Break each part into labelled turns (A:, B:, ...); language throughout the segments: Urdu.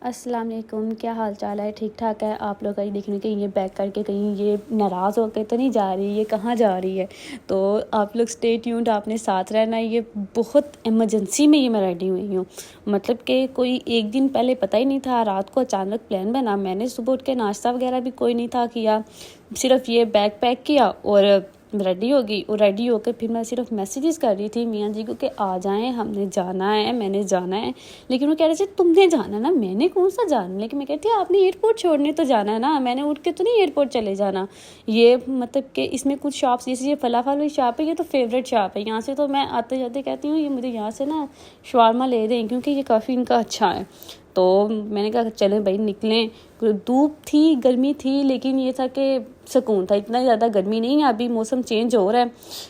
A: السلام علیکم، کیا حال چال ہے؟ ٹھیک ٹھاک ہے آپ لوگ؟ کہیں دیکھنے کہیں یہ بیک کر کے کہیں یہ ناراض ہو کے تو نہیں جا رہی، یہ کہاں جا رہی ہے؟ تو آپ لوگ اسٹے ٹیونڈ، آپ نے ساتھ رہنا ہے۔ یہ بہت ایمرجنسی میں میں ریڈی ہوئی ہوں، مطلب کہ کوئی ایک دن پہلے پتہ ہی نہیں تھا، رات کو اچانک پلان بنا، میں نے صبح اٹھ کے ناشتہ وغیرہ بھی کوئی نہیں تھا کیا، صرف یہ بیگ پیک کیا اور ریڈی ہو گئی، اور ریڈی ہو کے پھر میں صرف میسیجز کر رہی تھی میاں جی کو کہ آ جائیں، ہم نے جانا ہے، میں نے جانا ہے۔ لیکن وہ کہہ رہے تھے تم نے جانا نا، میں نے کون سا جانا، لیکن میں کہتی ہوں آپ نے ایئرپورٹ چھوڑنے تو جانا ہے نا، میں نے اٹھ کے تو نہیں ایئرپورٹ چلے جانا۔ یہ مطلب کہ اس میں کچھ شاپس، جیسے یہ فلافل والی شاپ ہے، یہ تو فیوریٹ شاپ ہے یہاں سے، تو میں آتے جاتے کہتی ہوں یہ مجھے یہاں سے نا شاورما لے دیں، کیونکہ یہ کافی ان کا اچھا ہے۔ تو میں نے کہا چلیں بھائی نکلیں، دھوپ تھی، گرمی تھی، لیکن یہ تھا کہ سکون تھا، اتنا زیادہ گرمی نہیں ہے، ابھی موسم چینج ہو رہا ہے،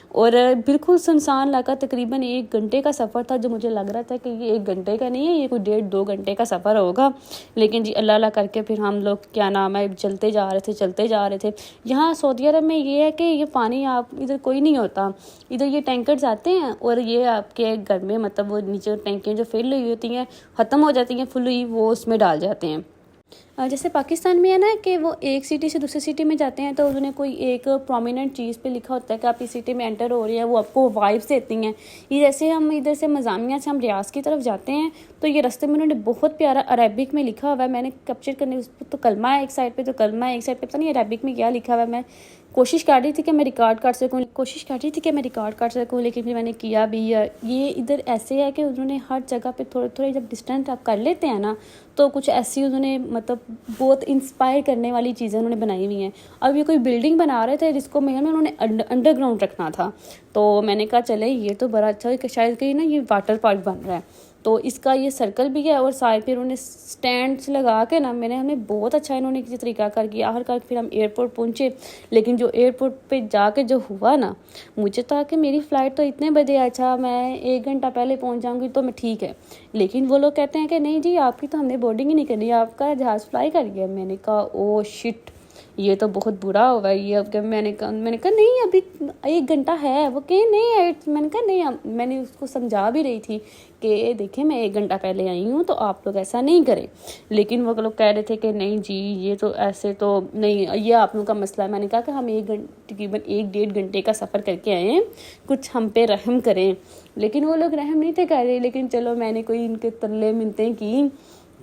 A: اور بالکل سنسان علاقہ، تقریباً 1 گھنٹے کا سفر تھا، جو مجھے لگ رہا تھا کہ یہ 1 گھنٹے کا نہیں ہے، یہ کوئی 1.5-2 گھنٹے کا سفر ہوگا، لیکن جی اللہ اللہ کر کے پھر ہم لوگ کیا نام ہے چلتے جا رہے تھے۔ یہاں سعودی عرب میں یہ ہے کہ یہ پانی آپ ادھر کوئی نہیں ہوتا، ادھر یہ ٹینکرز آتے ہیں اور یہ آپ کے گھر میں مطلب وہ نیچے ٹینکیں جو فل ہوئی ہوتی ہیں، ختم ہو جاتی ہیں فل ہوئی، وہ اس میں ڈال جاتے ہیں۔ جیسے پاکستان میں ہے نا کہ وہ ایک سٹی سے دوسری سٹی میں جاتے ہیں تو انہوں نے کوئی ایک پرومیننٹ چیز پہ لکھا ہوتا ہے کہ آپ اس سٹی میں انٹر ہو رہی ہیں، وہ آپ کو وائبس دیتی ہیں۔ یہ جیسے ہم ادھر سے مزامیہ سے ہم ریاض کی طرف جاتے ہیں تو یہ رستے میں انہوں نے بہت پیارا عربک میں لکھا ہوا ہے، میں نے کیپچر کرنے اس پہ تو کلمہ ہے ایک سائڈ پہ، تو کلمہ ہے ایک سائڈ پہ، پتہ نہیں عربک میں کیا لکھا ہوا ہے، میں کوشش کر رہی تھی کہ میں ریکارڈ کر سکوں، لیکن پھر میں نے کیا بھی۔ یہ ادھر ایسے ہے کہ انہوں نے ہر جگہ پہ تھوڑے تھوڑے جب ڈسٹینس آپ کر لیتے ہیں نا تو کچھ ایسی انہوں نے مطلب بہت انسپائر کرنے والی چیزیں انہوں نے بنائی ہوئی ہیں۔ اب یہ کوئی بلڈنگ بنا رہے تھے جس کو میں انہوں نے انڈر گراؤنڈ رکھنا تھا، تو میں نے کہا چلے یہ تو بڑا اچھا ہے کہ شاید کہیں نا یہ واٹر پارک بن رہا ہے، تو اس کا یہ سرکل بھی ہے اور سائڈ پہ انہوں نے سٹینڈس لگا کے نا ہمیں بہت اچھا انہوں نے کسی طریقہ کر کیا، آخر کار پھر ہم ایئرپورٹ پہنچے۔ لیکن جو ایئرپورٹ پہ جا کے جو ہوا نا، مجھے تھا کہ میری فلائٹ تو اتنے بجے، اچھا میں 1 گھنٹہ پہلے پہنچ جاؤں گی تو میں ٹھیک ہے، لیکن وہ لوگ کہتے ہیں کہ نہیں جی آپ کی تو ہم نے بورڈنگ ہی نہیں کرنی، آپ کا جہاز فلائی کر گیا۔ میں نے کہا او شٹ، یہ تو بہت برا ہوا یہ۔ اب میں نے کہا نہیں ابھی 1 گھنٹہ ہے، وہ کہ نہیں ہے، میں نے کہا نہیں، میں نے اس کو سمجھا بھی رہی تھی کہ دیکھیں میں 1 گھنٹہ پہلے آئی ہوں تو آپ لوگ ایسا نہیں کریں، لیکن وہ لوگ کہہ رہے تھے کہ نہیں جی یہ تو ایسے تو نہیں، یہ آپ لوگوں کا مسئلہ ہے۔ میں نے کہا کہ ہم تقریباً 1-1.5 گھنٹے کا سفر کر کے آئے ہیں، کچھ ہم پہ رحم کریں، لیکن وہ لوگ رحم نہیں تھے کر رہے، لیکن چلو میں نے کوئی ان کے ترلے منتیں کی،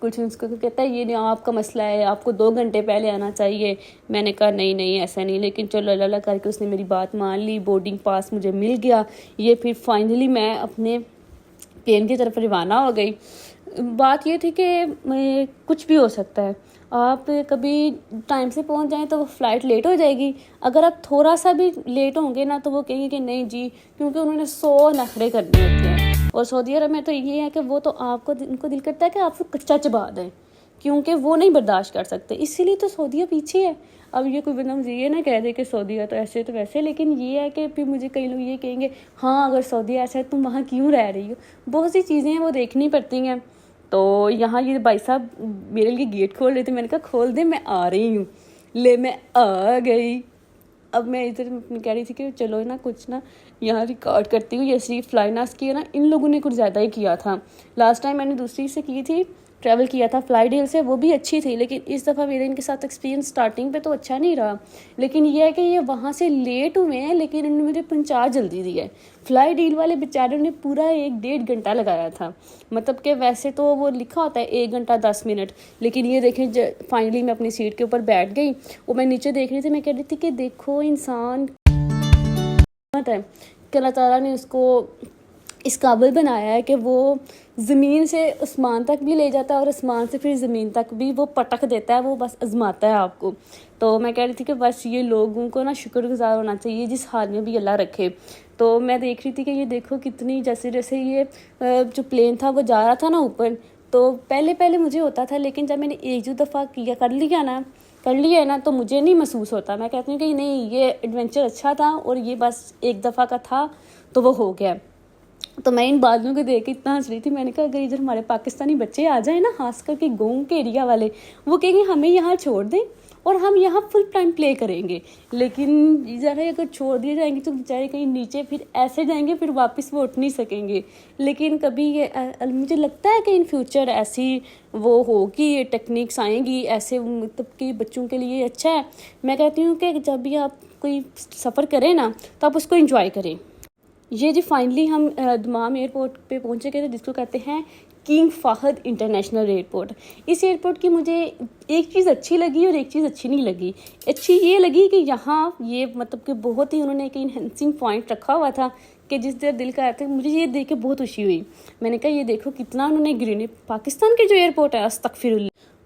A: کچھ اس کو کہتا ہے یہ نہیں آپ کا مسئلہ ہے، آپ کو 2 گھنٹے پہلے آنا چاہیے۔ میں نے کہا نہیں ایسا نہیں، لیکن چلو اللہ اللہ کر کے اس نے میری بات مان لی، بورڈنگ پاس مجھے مل گیا۔ یہ پھر فائنلی میں اپنے پلین کی طرف روانہ ہو گئی۔ بات یہ تھی کہ کچھ بھی ہو سکتا ہے، آپ کبھی ٹائم سے پہنچ جائیں تو وہ فلائٹ لیٹ ہو جائے گی، اگر آپ تھوڑا سا بھی لیٹ ہوں گے نا تو وہ کہیں گے کہ نہیں جی، کیونکہ انہوں نے 100 نخرے کرنے ہوتے ہیں، اور سعودی عرب میں تو یہ ہے کہ وہ تو آپ کو ان کو دل کرتا ہے کہ آپ کو کچا چبا دیں، کیونکہ وہ نہیں برداشت کر سکتے، اسی لیے تو سعودیہ پیچھے ہے۔ اب یہ کوئی بندہ مجھے یہ نہ کہہ دے کہ سعودیہ تو ایسے تو ویسے، لیکن یہ ہے کہ پھر مجھے کئی لوگ یہ کہیں گے ہاں اگر سعودیہ ایسا ہے تم وہاں کیوں رہ رہی ہو، بہت سی چیزیں ہیں وہ دیکھنی پڑتی ہیں۔ تو یہاں یہ بھائی صاحب میرے لیے گیٹ کھول رہے تھے، میں نے کہا کھول دیں میں آ رہی ہوں، لے میں آ گئی۔ اب میں ادھر کہہ رہی تھی کہ چلو نا کچھ نا یہاں ریکارڈ کرتی ہوں، یہ فلائی ناس کی ہے نا، ان لوگوں نے کچھ زیادہ ہی کیا تھا، لاسٹ ٹائم میں نے دوسری سے کی تھی، ٹریول کیا تھا فلائی ڈیل سے، وہ بھی اچھی تھی، لیکن اس دفعہ میرے ان کے ساتھ ایکسپیرینس سٹارٹنگ پہ تو اچھا نہیں رہا، لیکن یہ ہے کہ یہ وہاں سے لیٹ ہوئے ہیں، لیکن انہوں نے مجھے پہنچا جلدی دی ہے۔ فلائی ڈیل والے بیچاروں نے پورا 1-1.5 گھنٹہ لگایا تھا، مطلب کہ ویسے تو وہ لکھا ہوتا ہے 1 گھنٹہ 10 منٹ، لیکن یہ دیکھیں فائنلی میں اپنی سیٹ کے اوپر بیٹھ گئی، وہ میں نیچے دیکھ رہی تھی، میں کہہ رہی تھی کہ دیکھو انسان ہے کہ اللہ تعالیٰ نے اس کو اس قابل بنایا ہے کہ وہ زمین سے آسمان تک بھی لے جاتا ہے اور آسمان سے پھر زمین تک بھی وہ پٹک دیتا ہے، وہ بس آزماتا ہے آپ کو۔ تو میں کہہ رہی تھی کہ بس یہ لوگوں کو نا شکر گزار ہونا چاہیے جس حال میں بھی اللہ رکھے۔ تو میں دیکھ رہی تھی کہ یہ دیکھو کتنی جیسے یہ جو پلین تھا وہ جا رہا تھا نا اوپر، تو پہلے مجھے ہوتا تھا، لیکن جب میں نے ایک جو دفعہ کر لیا ہے نا تو مجھے نہیں محسوس ہوتا، میں کہتی ہوں کہ نہیں یہ ایڈونچر اچھا تھا اور یہ بس ایک دفعہ کا تھا تو وہ ہو گیا۔ تو میں ان بادلوں کو دیکھ کے اتنا ہنس رہی تھی. میں نے کہا اگر ادھر ہمارے پاکستانی بچے آ جائیں نا, خاص کر کے گاؤں کے ایریا والے, وہ کہیں گے ہمیں یہاں چھوڑ دیں اور ہم یہاں فل ٹائم پلے کریں گے. لیکن ذرا اگر چھوڑ دیے جائیں گے تو بیچارے کہیں نیچے پھر ایسے جائیں گے, پھر واپس وہ اٹھ نہیں سکیں گے. لیکن کبھی یہ مجھے لگتا ہے کہ ان فیوچر ایسی وہ ہوگی, یہ ٹیکنیکس آئیں گی ایسے, مطلب کہ بچوں کے لیے اچھا ہے. میں کہتی ہوں کہ جب بھی آپ کوئی سفر کریں نا تو آپ اس کو انجوائے کریں. یہ جی فائنلی ہم دمام ایئرپورٹ پہ پہنچے گئے تھے, جس کو کہتے ہیں کنگ فہد انٹرنیشنل ایئرپورٹ. اس ایئرپورٹ کی مجھے ایک چیز اچھی لگی اور ایک چیز اچھی نہیں لگی. اچھی یہ لگی کہ یہاں یہ مطلب کہ بہت ہی انہوں نے ایک انہینسنگ پوائنٹ رکھا ہوا تھا کہ جس دیر دل کا آتا ہے. مجھے یہ دیکھ کے بہت خوشی ہوئی. میں نے کہا یہ دیکھو کتنا انہوں نے گرینری. پاکستان کے جو ایئرپورٹ ہے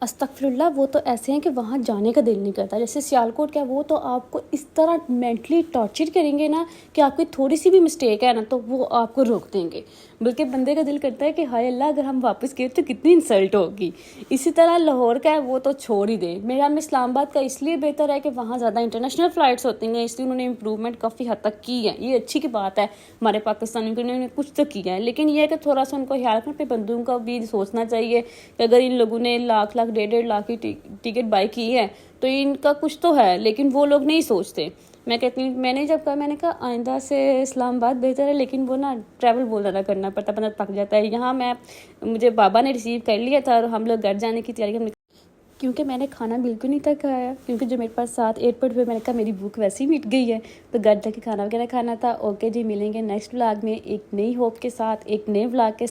A: استغفر اللہ, وہ تو ایسے ہیں کہ وہاں جانے کا دل نہیں کرتا. جیسے سیالکوٹ کا, وہ تو آپ کو اس طرح مینٹلی ٹارچر کریں گے نا کہ آپ کی تھوڑی سی بھی مسٹیک ہے نا تو وہ آپ کو روک دیں گے, بلکہ بندے کا دل کرتا ہے کہ ہائے اللہ اگر ہم واپس گئے تو کتنی انسلٹ ہوگی. اسی طرح لاہور کا ہے, وہ تو چھوڑ ہی دیں. میرا اسلام آباد کا اس لیے بہتر ہے کہ وہاں زیادہ انٹرنیشنل فلائٹس ہوتی ہیں, اس لیے انہوں نے امپروومنٹ کافی حد تک کی ہے. یہ اچھی کی بات ہے, ہمارے پاکستانیوں کے انہوں نے کچھ تو کیا ہے. لیکن یہ ہے کہ تھوڑا سا ان کو خیال رکھنا, پہ بندوں کا بھی سوچنا چاہیے کہ اگر ان لوگوں نے لاکھ 1.5 لاکھ کی ٹکٹ بائی کی ہے تو ان کا کچھ تو ہے, لیکن وہ لوگ نہیں سوچتے. میں کہتی ہوں, میں نے جب کہا, میں نے کہا آئندہ سے اسلام آباد بہتر ہے, لیکن وہ نا ٹریول بہت زیادہ کرنا پڑتا, بندہ تھک جاتا ہے. یہاں مجھے بابا نے ریسیو کر لیا تھا اور ہم لوگ گھر جانے کی تیاری, کیونکہ میں نے کھانا بالکل نہیں تھا کھایا, کیونکہ جو میرے پاس ساتھ ایئرپورٹ پہ, میں نے کہا میری بھوک ویسے ہی مٹ گئی ہے تو گھر جا کے کھانا وغیرہ کھانا تھا. اوکے جی, ملیں گے نیکسٹ ولاگ میں ایک نئی ہوپ کے ساتھ, ایک نئے ولاگ کے